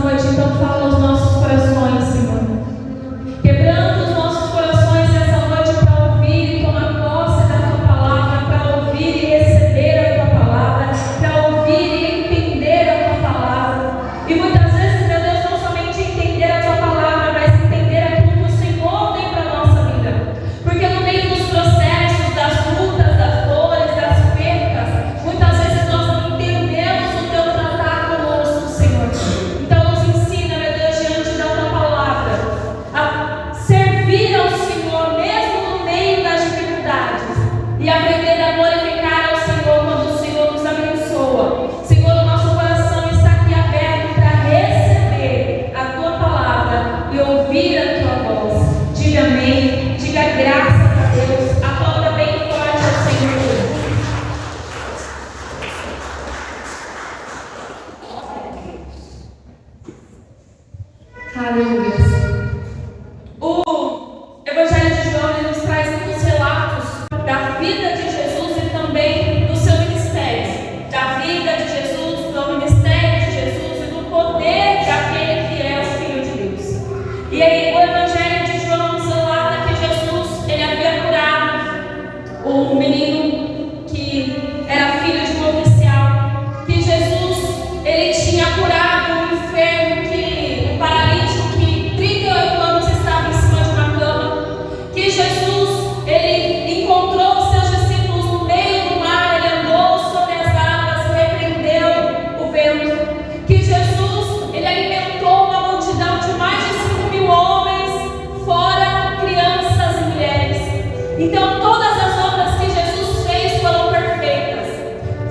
noite. Então fala aos nossos corações, Senhor. Quebrando os nossos corações nessa noite para ouvir e tomar posse da Tua palavra, para ouvir e receber a Tua palavra, para ouvir e entender a Tua palavra. E muitas vezes, meu Deus, não somente entender a Tua palavra, mas entender aquilo que o Senhor tem para a nossa vida. Porque no meio dos processos, das lutas, das dores, das percas, muitas vezes nós não entendemos o Teu tratar conosco, Senhor. Então nos ensina, meu Deus, diante da Tua palavra, a servir ao Senhor mesmo no meio das dificuldades e aprender a glorificar ao Senhor quando o Senhor nos abençoa. Senhor, o nosso coração está aqui aberto para receber a Tua palavra e ouvir a Tua voz. Diga amém, diga graças a Deus, aplauda bem forte ao Senhor. Aleluia. O Evangelho de João ele nos traz muitos relatos da vida de Jesus e também do seu ministério. Da vida de Jesus, do ministério de Jesus e do poder daquele que é o Filho de Deus. E aí o Evangelho de João nos relata que Jesus ele havia curado o menino que era filho de um oficial. Que Jesus ele tinha curado um enfermo, um paralítico que 38 anos estava em cima de uma cama. Que Jesus ele encontrou os seus discípulos no meio do mar, ele andou sobre as águas, repreendeu o vento. Que Jesus ele alimentou uma multidão de mais de 5.000 homens, fora crianças e mulheres. Então todas as obras que Jesus fez foram perfeitas.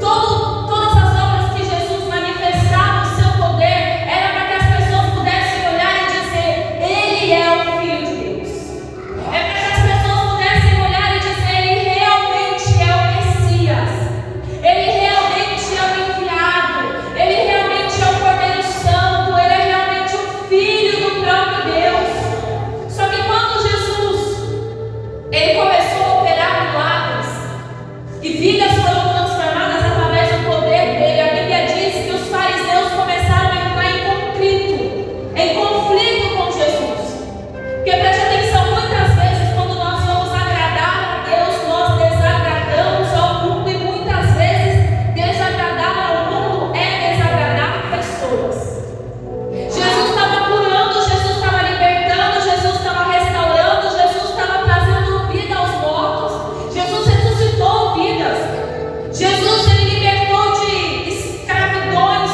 Todas as obras que Jesus manifestava o seu poder era para que as pessoas pudessem olhar e dizer: Ele é o Filho de Deus. É para que as pessoas pudessem olhar e dizer: Ele realmente é o Messias. Ele realmente é o enviado. Ele realmente é o Cordeiro Santo. Ele é realmente o Filho do próprio Deus. Só que quando Jesus ele começou a operar milagres e vidas foram transformadas através do poder dele, a Bíblia diz que os fariseus começaram a entrar em conflito com Jesus. Porque preste atenção, muitas vezes quando nós vamos agradar a Deus, nós desagradamos ao mundo, e muitas vezes desagradar ao mundo é desagradar pessoas. Jesus estava curando, Jesus estava libertando, Jesus estava restaurando, Jesus estava trazendo vida aos mortos, Jesus ressuscitou vidas, Jesus ele libertou de escravidões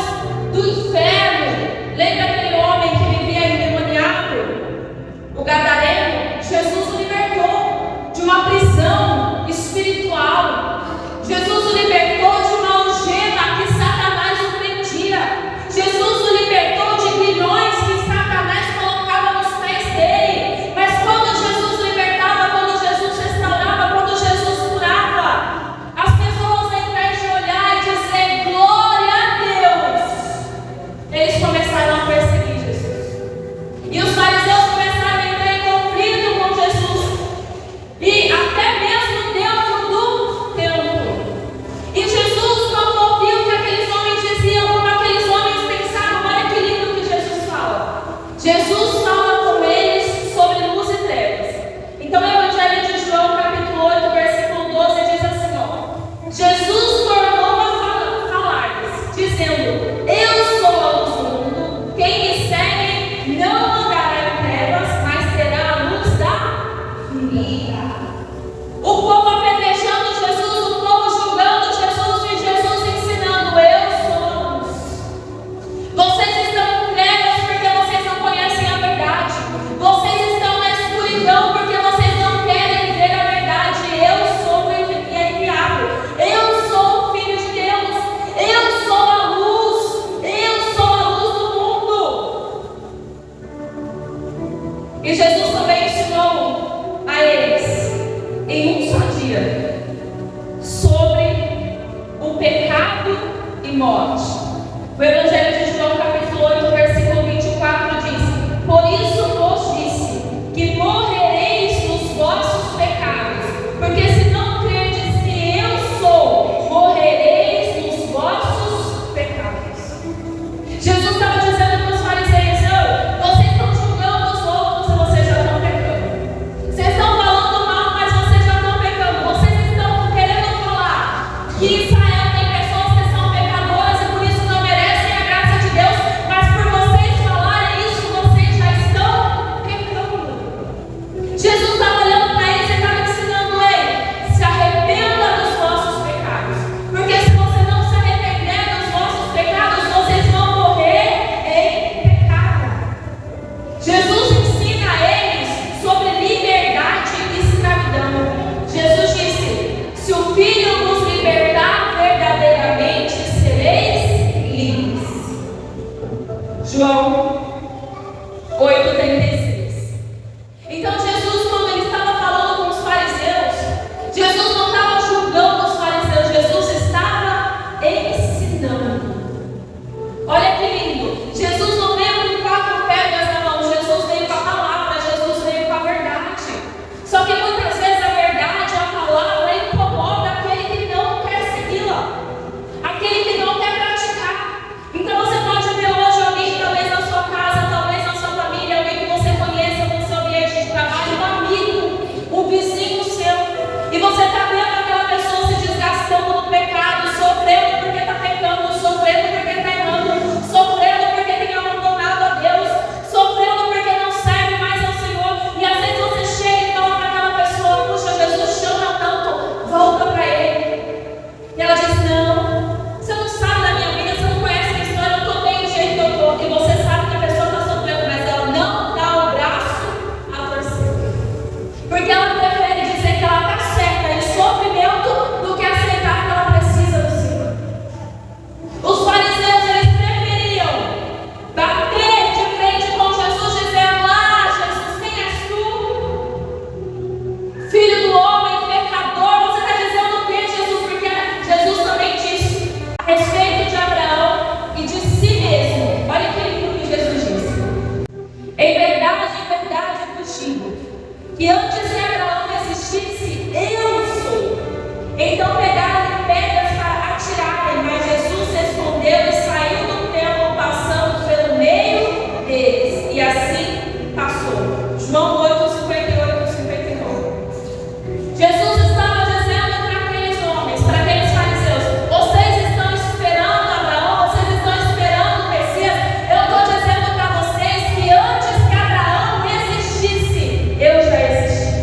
do inferno. Lembra aquele homem que vivia endemoniado, o gadareno? Jesus o libertou de uma prisão espiritual. Jesus o libertou de uma algema que Satanás o prendia. Jesus o libertou de grilhões que Satanás colocava nos pés dele. Mas quando Jesus libertava, quando Jesus restaurava, quando Jesus curava, as pessoas, ao invés de olhar e dizer glória a Deus, eles começaram a perseguir Jesus. E os fariseus começaram a entrar em conflito com Jesus, e até mesmo dentro do templo. E Jesus, quando ouviu o que aqueles homens diziam, como aqueles homens pensavam, olha que lindo que Jesus fala. Jesus fala com eles sobre luz e trevas. Então, o Evangelho de João, capítulo 8, versículo 12, diz assim, ó: Jesus tornou a falar-lhes, dizendo: Eu sou a luz do mundo, quem me segue não andará em trevas, mas terá a luz da vida. O povo apedrejando Jesus, o povo julgando Jesus e Jesus ensinando: Eu sou a luz. Vocês estão em trevas porque vocês não conhecem a verdade. Vocês estão na escuridão porque vocês não querem ver a verdade. Eu sou o enviado. Eu sou o Filho de Deus. Eu sou a luz. Eu sou a luz do mundo. E Jesus também ensinou a eles, em um só dia, sobre o pecado e morte. O Evangelho de João, capítulo 8, versículo 24 diz: Por isso vos disse que morrereis nos vossos pecados, porque se não credes que eu sou, morrereis nos vossos pecados. Jesus estava dizendo para os fariseus: livres. João 8,36. Então Jesus, quando ele estava falando com os fariseus, Jesus não estava julgando os fariseus, Jesus estava ensinando. Olha que lindo, Jesus não veio com 4 pedras na mão, Jesus veio com a palavra, Jesus veio com a verdade. Só que muitas vezes a verdade, a palavra, incomoda aquele que não quer segui-la, aquele que não quer praticar. Então você pode ver hoje alguém, talvez na sua casa, talvez na sua família, alguém que você conheça no seu ambiente de trabalho, um amigo, um vizinho seu, e você está vendo aquela pessoa se desgastando no pecado, sofrendo porque está pecando, sofrendo porque está errando, sofrendo porque tem abandonado a Deus, sofrendo porque não serve mais ao Senhor, e às vezes você chega e fala para aquela pessoa: puxa, Jesus chama tanto, volta para Ele. E ela diz: não, você não sabe da minha vida, você não conhece a minha história, eu estou bem do jeito que eu estou. E você sabe que a pessoa está sofrendo, mas ela não dá o braço a torcer, porque ela prefere dizer que ela está certa em sofrimento do que aceitar que ela precisa do Senhor. Os fariseus, eles preferiam bater de frente com Jesus, dizendo: ah, Jesus, quem és tu? Filho do homem, pecador. Você está dizendo o que, Jesus? Porque Jesus também disse a respeito de Abraão e de si mesmo. Olha que lindo que Jesus disse: em verdade vos digo, que antes que Abraão existisse, eu sou. Então pegaram pedras para atirarem, mas Jesus respondeu e saiu do templo, passando pelo meio deles, e assim passou. João 8:58, 59. Jesus estava dizendo para aqueles homens, para aqueles fariseus: vocês estão esperando Abraão, vocês estão esperando o Messias. Eu estou dizendo para vocês que antes que Abraão existisse, eu já existi.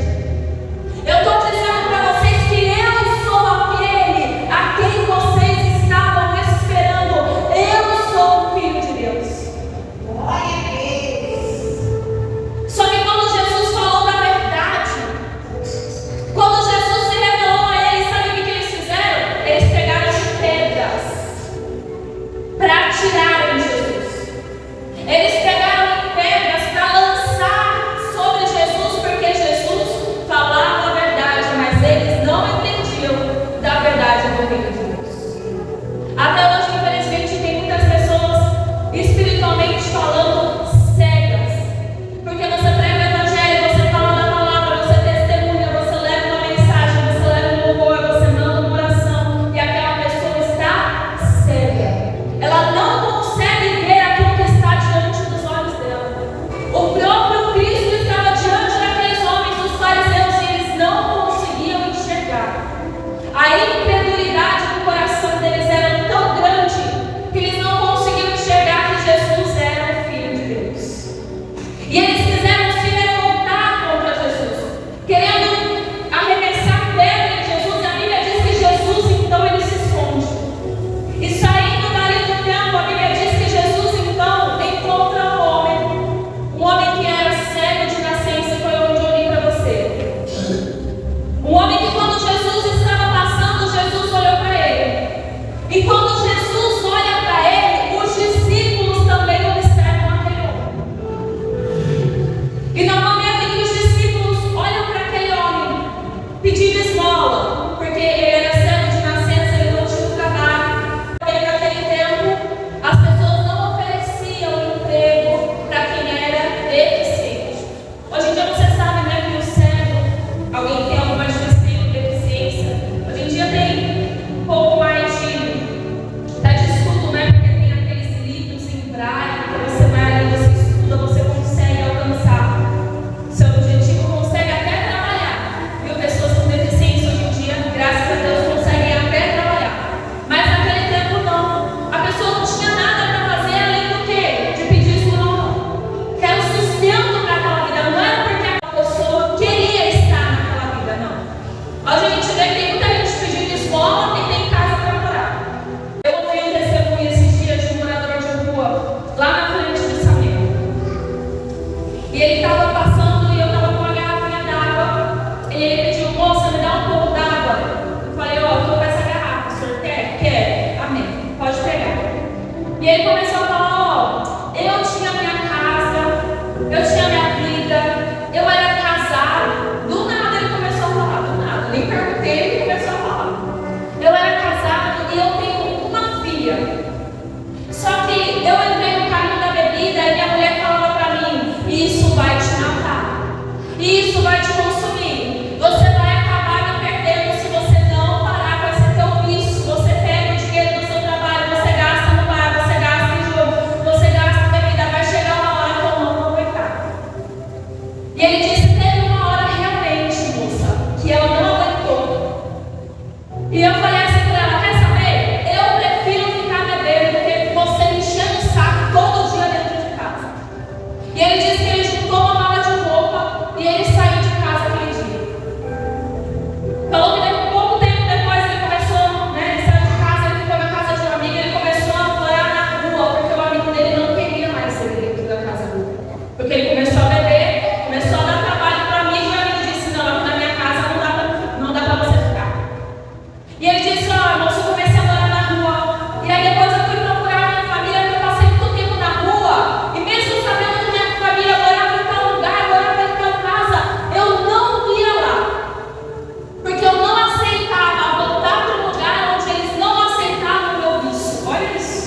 E ele começou a falar: ó, eu tinha minha casa, eu tinha minha vida, eu era casado. Do nada ele começou a falar, do nada, nem perguntei, ele começou a falar. Eu era casado e eu tenho uma filha. Só que eu entrei no caminho da bebida e minha mulher falava pra mim: isso vai te matar, isso vai te consumir, você vai acabar me perdendo se você não parar com esse teu vício. Você pega o dinheiro do seu trabalho, você gasta no bar, você gasta em jogo, você gasta em bebida, vai chegar uma hora que eu não vou aguentar. E ele disse: teve uma hora realmente, moça, que ela não aguentou. E eu falei assim pra ela: quer saber? Eu prefiro ficar bebendo do que você me enchendo o saco todo dia dentro de casa. E ele disse que ele juntou uma mala de roupa e ele saiu de casa aquele dia. Falou que pouco tempo depois ele começou, ele saiu de casa, ele ficou na casa de um amigo, ele começou a morar na rua, porque o amigo dele não queria mais ser dentro da casa dele. Porque ele começou a beber, começou a dar trabalho para o amigo, e o amigo disse: não, aqui na minha casa não dá para você ficar. E ele disse: ó, moço, eu comecei a morar na rua. E aí depois eu fui procurar a minha família, porque eu passei muito tempo na rua. E mesmo sabendo que minha família morava em tal lugar, morava em tal casa, eu não ia lá. Porque eu não aceitava voltar para um lugar onde eles não aceitavam o meu vício. Olha isso.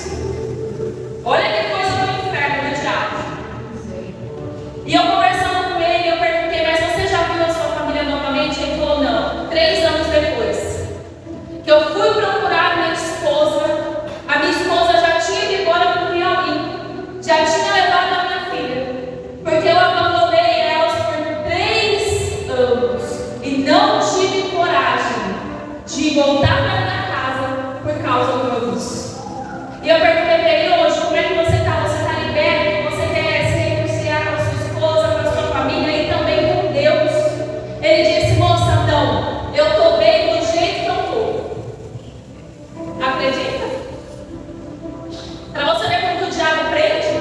Olha que coisa do inferno, do diabo. E eu conversando com ele, eu perguntei: mas você já viu a sua família novamente? Ele falou: não. 3 anos depois que eu fui procurar a minha esposa já tinha ido embora para o Piauí, já tinha levado a minha filha, porque eu abandonei elas por 3 anos e não tive coragem de voltar para minha casa por causa do meu vício. E eu perguntei para ele: hoje, como é que você está? Você está liberto? Você quer se reconciliar com a sua esposa, com a sua família e também com Deus? Ele disse: moça, não, eu estou bem do jeito que eu estou. Acredita? Para você ver como o diabo prende.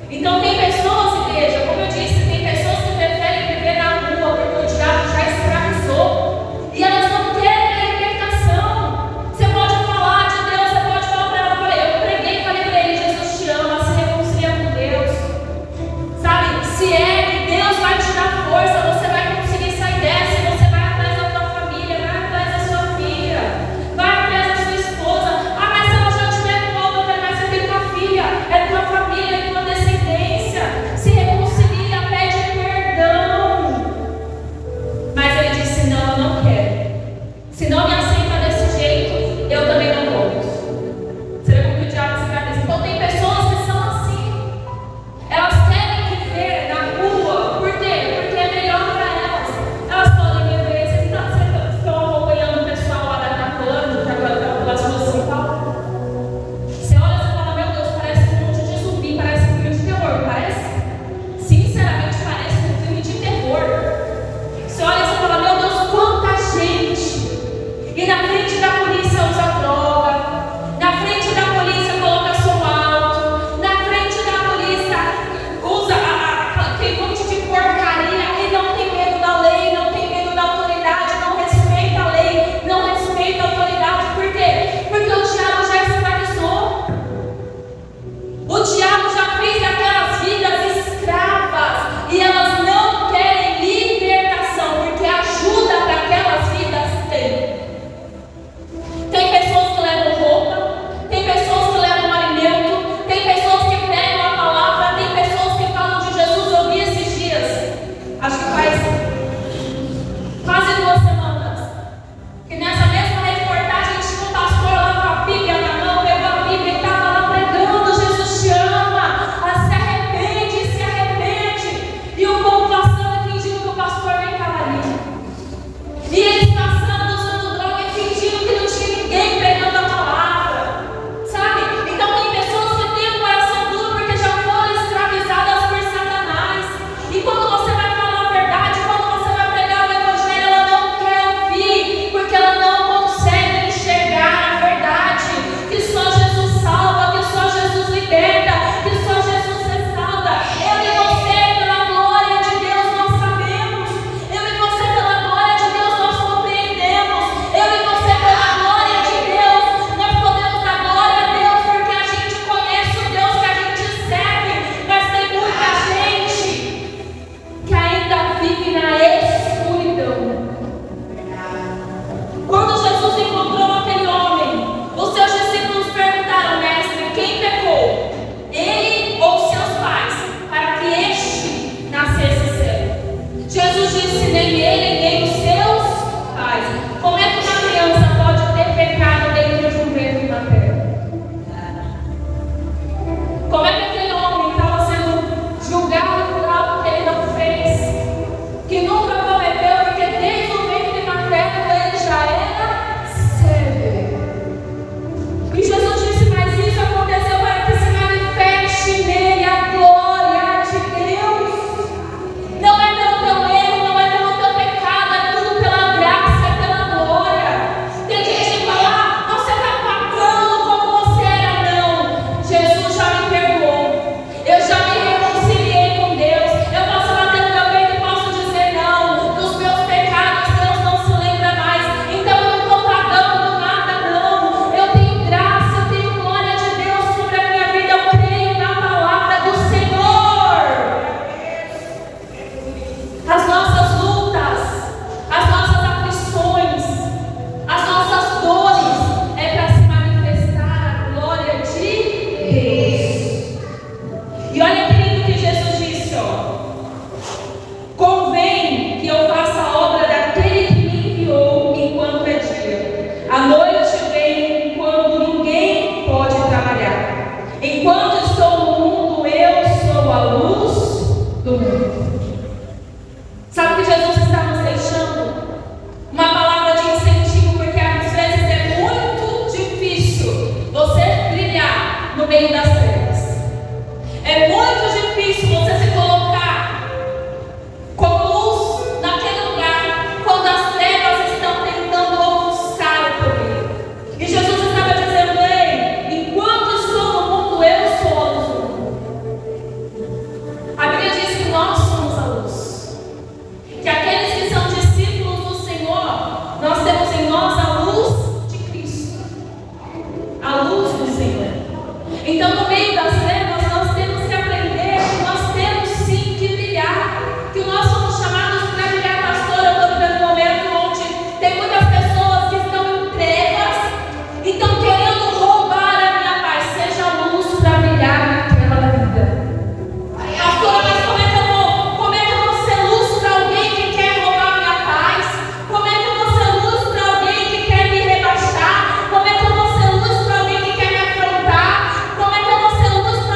Então tem pessoas, igreja, como eu disse, tem pessoas que preferem viver na rua porque o diabo já escravizou e elas não querem a libertação. Você pode falar de Deus, você pode falar para ela: eu preguei para meio das trevas. É muito difícil você se colocar como luz naquele lugar quando as trevas estão tentando ofuscar o teu brilho. E Jesus estava dizendo: ei, enquanto estou no mundo, eu sou a luz do mundo. A Bíblia diz que nós somos a luz. Que aqueles que são discípulos do Senhor, nós temos em nós a luz de Cristo. A luz do Senhor. Então, no meio das trevas, nós temos que aprender que nós temos sim que brilhar. Que nós somos chamados para brilhar, pastor. Eu estou vivendo um momento onde tem muitas pessoas que estão em trevas e estão querendo roubar a minha paz. Seja a luz para brilhar naquela vida. Pastor, mas como é que eu vou ser luz para alguém que quer roubar a minha paz? Como é que eu vou ser luz para alguém que quer me rebaixar? Como é que eu vou ser luz para alguém que quer me afrontar? Como é que eu vou ser luz para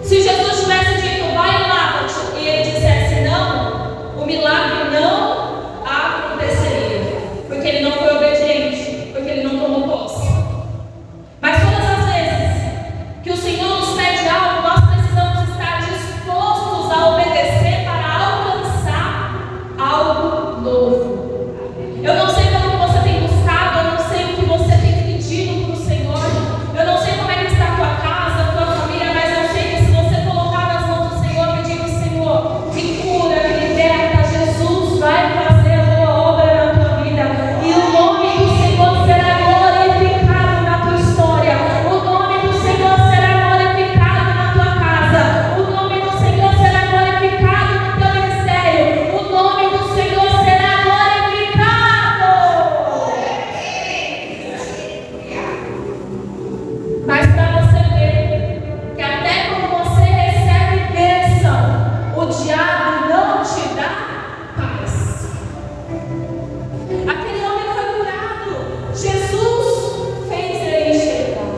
Se Jesus tivesse dito, vai e lava-te, e ele dissesse não, o milagre não aconteceria. Porque ele não foi obediente, porque ele não tomou posse. Mas todas as vezes que o Senhor nos pede algo, nós precisamos estar dispostos a obedecer para alcançar algo novo. Eu não sei pelo que você tem buscado, eu não sei o que você tem pedido para o Senhor, eu não sei como é que está a tua casa, a tua família, mas eu sei que se você colocar nas mãos do Senhor, pedindo, Senhor, me cura, me liberta, Jesus vai fazer a boa obra na tua vida, e o nome do Senhor será glorificado na tua história, o nome do Senhor será glorificado na tua casa, o nome do Senhor será glorificado no teu ministério, o nome do Senhor será glorificado. Mas para você ver que até quando você recebe bênção, o diabo não te dá paz. Aquele homem foi curado. Jesus fez ele enxergar.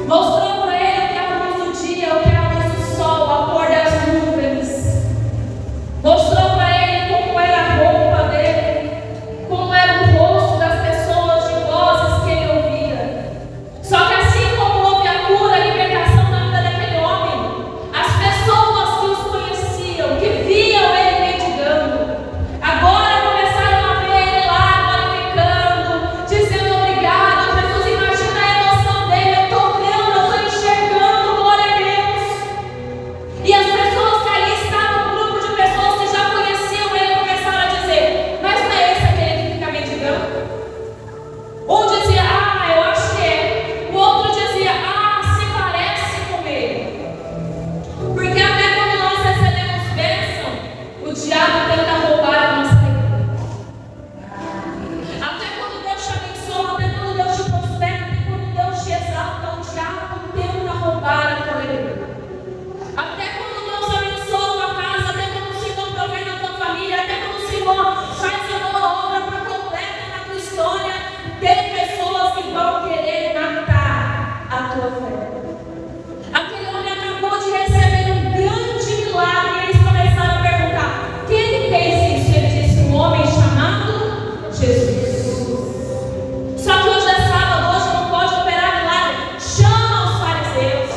Mostrou para ele o que é a luz do dia, o que é a luz do sol, a cor das nuvens. Mostrou para ele como era a roupa dele, como era o rosto das pessoas, de vozes que ele ouvia. Só que assim como houve a cura, a libertação na vida daquele homem, as pessoas que os conheciam, que viam ele mendigando, agora começaram a ver ele lá glorificando, dizendo obrigado. Jesus, imagina a emoção dele, eu estou vendo, eu estou enxergando, glória a Deus. E as pessoas que ali estavam, um grupo de pessoas que já conheciam ele, começaram a dizer, mas não é esse aquele que fica mendigando? Um dizia, eu acho que é. O outro dizia, se parece com ele. Porque até quando nós recebemos bênção, o diabo tenta roubar a nossa alegria. Até quando Deus te abençoa, até quando Deus te prospera, até quando Deus te exalta, o diabo tenta roubar a tua alegria. Até quando Deus abençoa a tua casa, até quando o Senhor provê na tua família, até quando o Senhor faz a boa obra para completa na tua história, tem pessoas que vão querer matar a tua fé. Aquele homem acabou de receber um grande milagre e eles começaram a perguntar, quem fez isso? Ele disse, um homem chamado Jesus. Só que hoje é sábado, hoje não pode operar milagre. Chama os fariseus.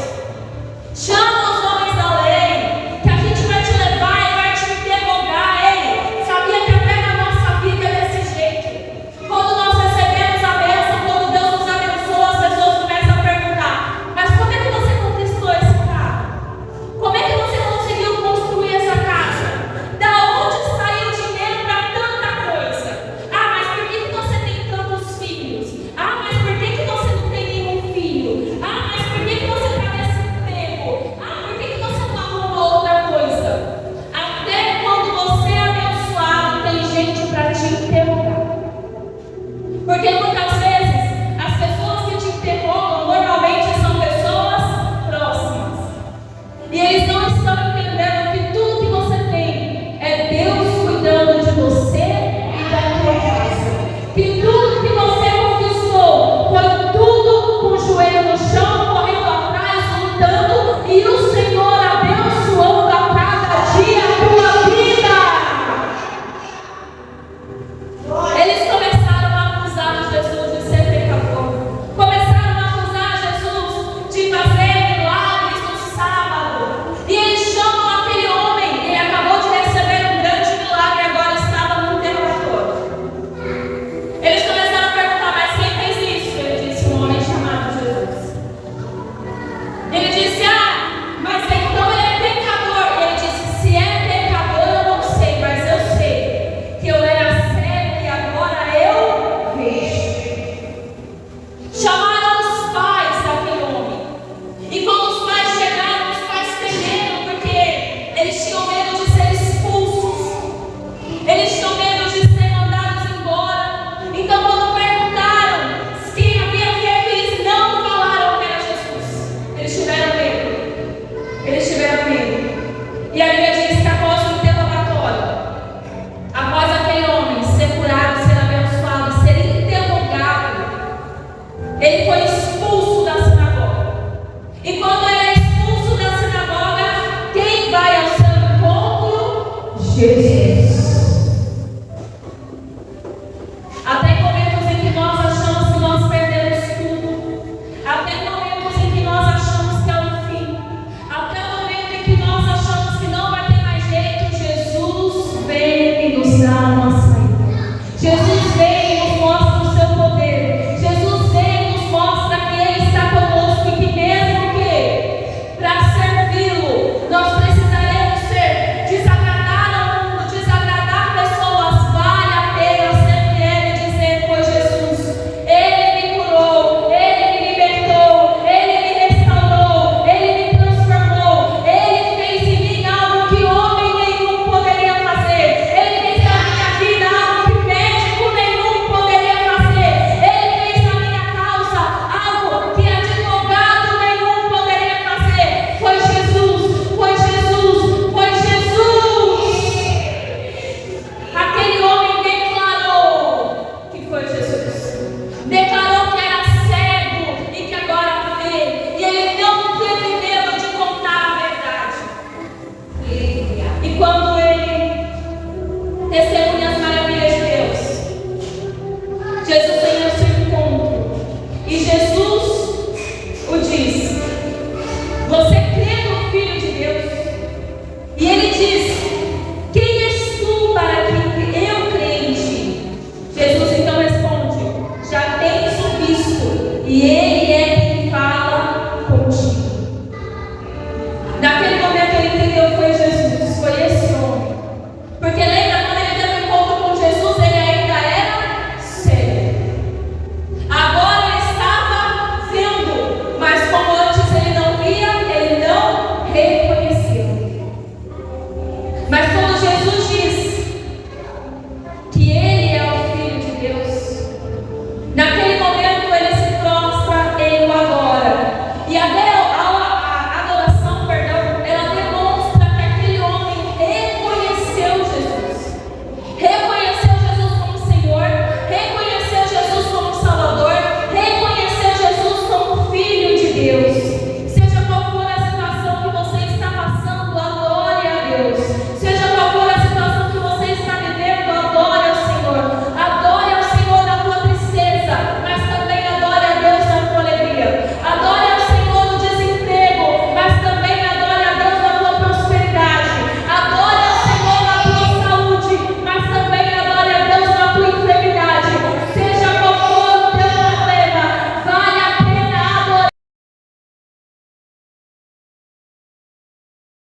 contigo.